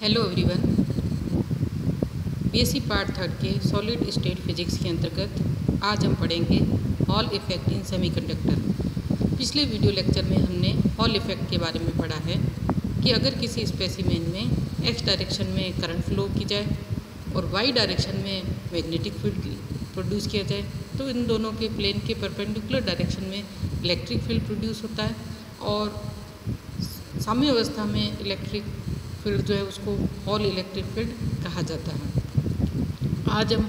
Hello everyone. BSc part 3 के solid state physics के अंतर्गत आज हम पढ़ेंगे हॉल इफ़ेक्ट इन सेमीकंडक्टर। पिछले वीडियो लेक्चर में हमने हॉल इफ़ेक्ट के बारे में पढ़ा है कि अगर किसी स्पेसिमेन में एक्स डायरेक्शन में करंट फ्लो की जाए और वाई डायरेक्शन में मैग्नेटिक फील्ड प्रोड्यूस किया जाए तो इन दोनों के प्लेन के परपेंडिकुलर डायरेक्शन में इलेक्ट्रिक फील्ड प्रोड्यूस होता है और साम्य अवस्था में इलेक्ट्रिक फील्ड जो है उसको हॉल इलेक्ट्रिक फील्ड कहा जाता है। आज हम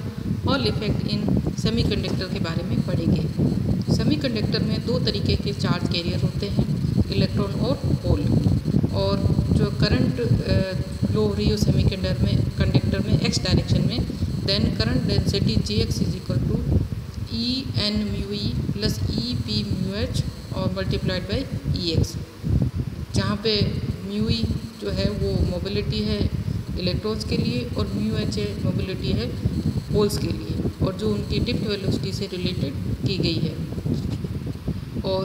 हॉल इफ़ेक्ट इन सेमीकंडक्टर के बारे में पढ़ेंगे। सेमीकंडक्टर में दो तरीके के चार्ज कैरियर होते हैं, इलेक्ट्रॉन और होल। और जो करंट फ्लो हो रही है सेमीकंडक्टर में एक्स डायरेक्शन में, then current density Jx is equal to E N mu E plus E P mu H और मल्टीप्लाइड बाई ई एक्स, जहाँ पे म्यू ई जो है वो मोबिलिटी है इलेक्ट्रॉन्स के लिए और म्यू एच है मोबिलिटी है होल्स के लिए, और जो उनकी टिप्ड वेलोसिटी से रिलेटेड की गई है। और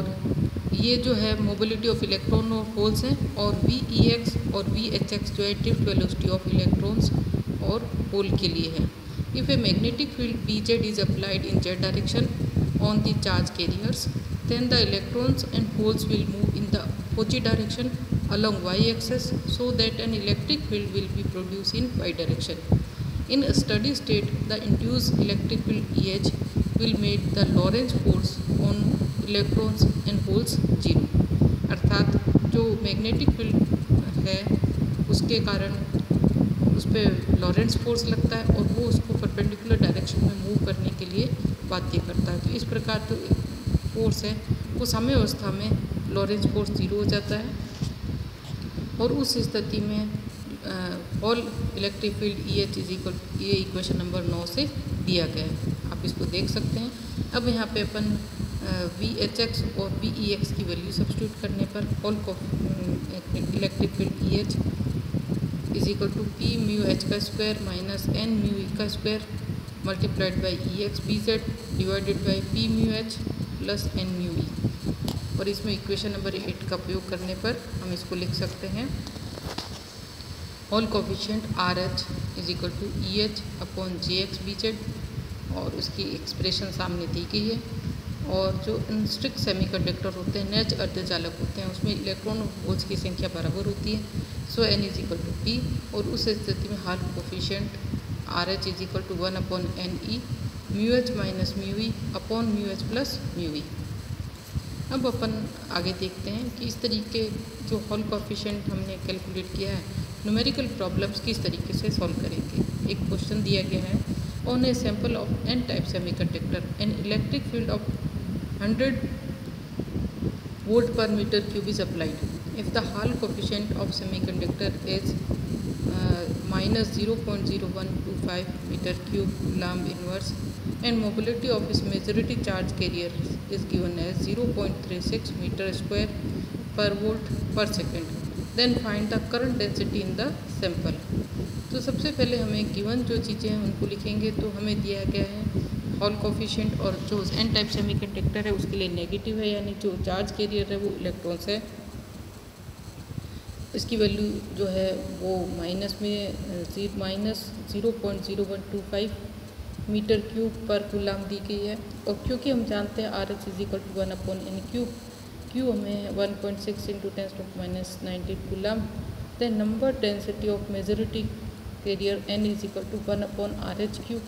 ये जो है मोबिलिटी ऑफ इलेक्ट्रॉन और होल्स हैं, और वी ई एक्स और वी एच एक्स जो है टिप्ड वेलोसिटी ऑफ इलेक्ट्रॉन्स और होल के लिए है। If a magnetic field B Z is applied in Z direction on the charge carriers, then the electrons and holes will move in the opposite direction along y-axis so that an electric field will be produced in y direction. In a steady state, the induced electric field EH will make the Lorentz force on electrons and holes zero. अर्थात जो magnetic field है उसके कारण उस पर Lorentz force लगता है और वो उसको परपेंडिकुलर डायरेक्शन में मूव करने के लिए बाध्य करता है। तो इस प्रकार जो फोर्स है वो साम्य अवस्था में लॉरेंट्स फोर्स जीरो हो जाता है और उस स्थिति में hall electric field E H is equal, ये इक्वेशन नंबर 9 से दिया गया है, आप इसको देख सकते हैं। अब यहाँ पे अपन वी एच एक्स और वी ई एक्स की वैल्यू सब्स्टिट्यूट करने पर Hall electric field E H is equal to P mu H का square minus N mu E का square multiplied by E X B Z divided by P mu H plus N mu E. और इसमें equation number 8 का प्रयोग करने पर हम इसको लिख सकते हैं Hall coefficient R H is equal to E H upon J X B Z, और उसकी एक्सप्रेशन सामने दी गई है। और जो स्ट्रिक्ट सेमीकंडक्टर होते हैं, नेच अर्धचालक होते हैं, उसमें इलेक्ट्रॉन और होल्स की संख्या बराबर होती है, so N is equal to P. और उस स्थिति में Hall coefficient R H is equal to 1 upon N E mu H minus mu E upon mu H plus mu E. अब अपन आगे देखते हैं कि इस तरीके जो हॉल कोफिशिएंट हमने कैलकुलेट किया है, न्यूमेरिकल प्रॉब्लम्स किस तरीके से सॉल्व करेंगे। एक क्वेश्चन दिया गया है, on a sample of N type semiconductor N electric field of 100 volt per metre cube is applied if the Hall coefficient of semiconductor is minus 0.0125 meter cube coulomb inverse and mobility of its majority charge carrier is given as 0.36 meter square per volt per second. Then find the current density in the sample. तो सबसे पहले हमें given जो चीज़ें हैं उनको लिखेंगे। तो हमें दिया गया है हॉल कोफिशिएंट, और जो एन टाइप सेमीकंडक्टर है उसके लिए नेगेटिव है, यानी जो चार्ज कैरियर है वो इलेक्ट्रॉन्स है। इसकी वैल्यू जो है वो minus 0.0125 metre cube per coulomb दी गई है। और क्योंकि हम जानते हैं R H is equal to 1 upon N cube, Q हमें 1.6 into 10⁻⁹ coulomb, then number density of majority carrier N is equal to 1 upon R H cube.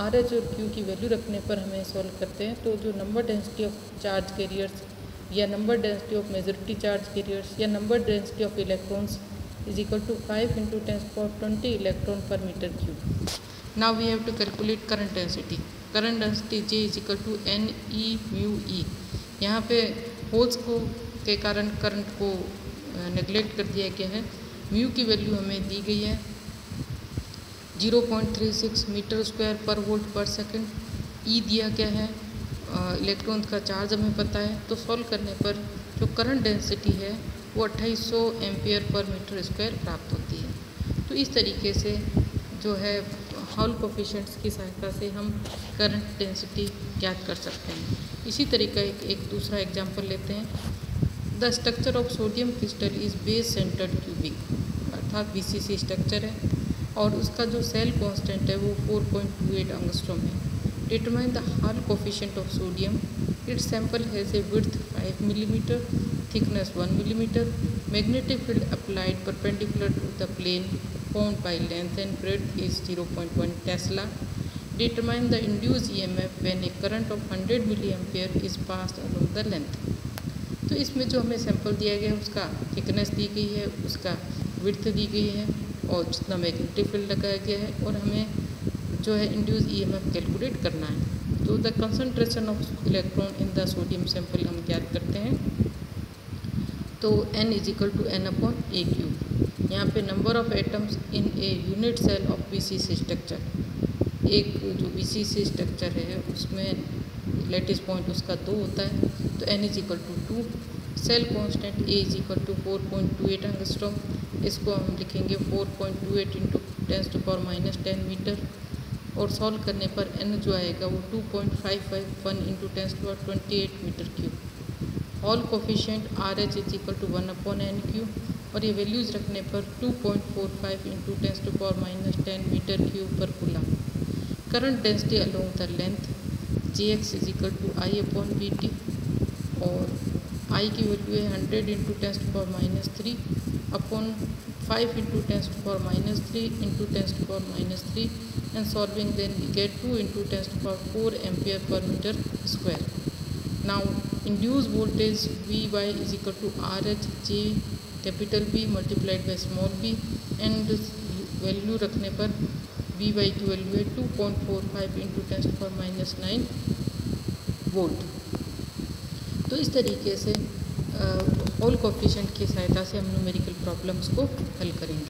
R H और क्यू की वैल्यू रखने पर हमें सॉल्व करते हैं तो जो number density of charge carriers या number density of majority charge carriers या number density of electrons is equal to 5 into 10⁻20 electron per metre cube. Now we have to calculate current density. Current density J is equal to N E mu E. यहाँ पे holes को के कारण current को neglect कर दिया गया है। म्यू की वैल्यू हमें दी गई है 0.36 मीटर स्क्वायर पर वोल्ट पर सेकेंड। ई दिया गया है, इलेक्ट्रॉन्स का चार्ज हमें पता है। तो सॉल्व करने पर जो करंट डेंसिटी है वो 2800 एम्पियर पर मीटर स्क्वायर प्राप्त होती है। तो इस तरीके से जो है हॉल कोफिशिएंट्स की सहायता से हम करंट डेंसिटी ज्ञात कर सकते हैं। इसी तरीका एक दूसरा एग्जांपल लेते हैं। The structure of sodium crystal is base centred cubic, था VCC स्ट्रक्चर है और उसका जो सेल कांस्टेंट है वो 4.28 एंगस्ट्रॉम है। Determine the Hall coefficient of sodium. Its sample has a width 5 millimetre, thickness 1 millimetre, magnetic field applied perpendicular to the plane formed by length and breadth is 0.1 Tesla. Determine the induced EMF when a current of 100 milliampere is passed along the length. तो इसमें जो हमें sample दिया गया है उसका thickness दी गई है, उसका विड्थ दी गई है और जितना मैग्नेटिक फील्ड लगाया गया है और हमें जो है इंड्यूस EMF कैलकुलेट करना है। तो the concentration of electron in the sodium sample हम ज्ञात करते हैं। तो N = N/A³। यहाँ पे number of atoms in a unit cell of VCC structure. एक जो VCC स्ट्रक्चर है उसमें लेटिस पॉइंट उसका 2 होता है, तो N = 2। Cell constant A = 4.28 angstrom. इसको हम लिखेंगे 4.28 × 10⁻10 मीटर और सॉल्व करने पर N जो आएगा वो 2.551 × 10⁻28 metre cube. Hall coefficient RH = 1/N³ और ये वैल्यूज़ रखने पर 2.45 × 10⁻10 metre cube per coulomb. Current density along the length Jx = I/Bt और I की वैल्यू है 100 × 10⁻³ upon 5 × 10⁻³ × 10⁻³ and solving then we get 2 × 10⁴ ampere per meter square. Now induced voltage Vy = RH J capital B multiplied by small b and value रखने पर Vy की value है 2.45 × 10⁻9 volt. तो इस तरीके से हॉल कोफिशिएंट की सहायता से हम न्यूमेरिकल प्रॉब्लम्स को हल करेंगे।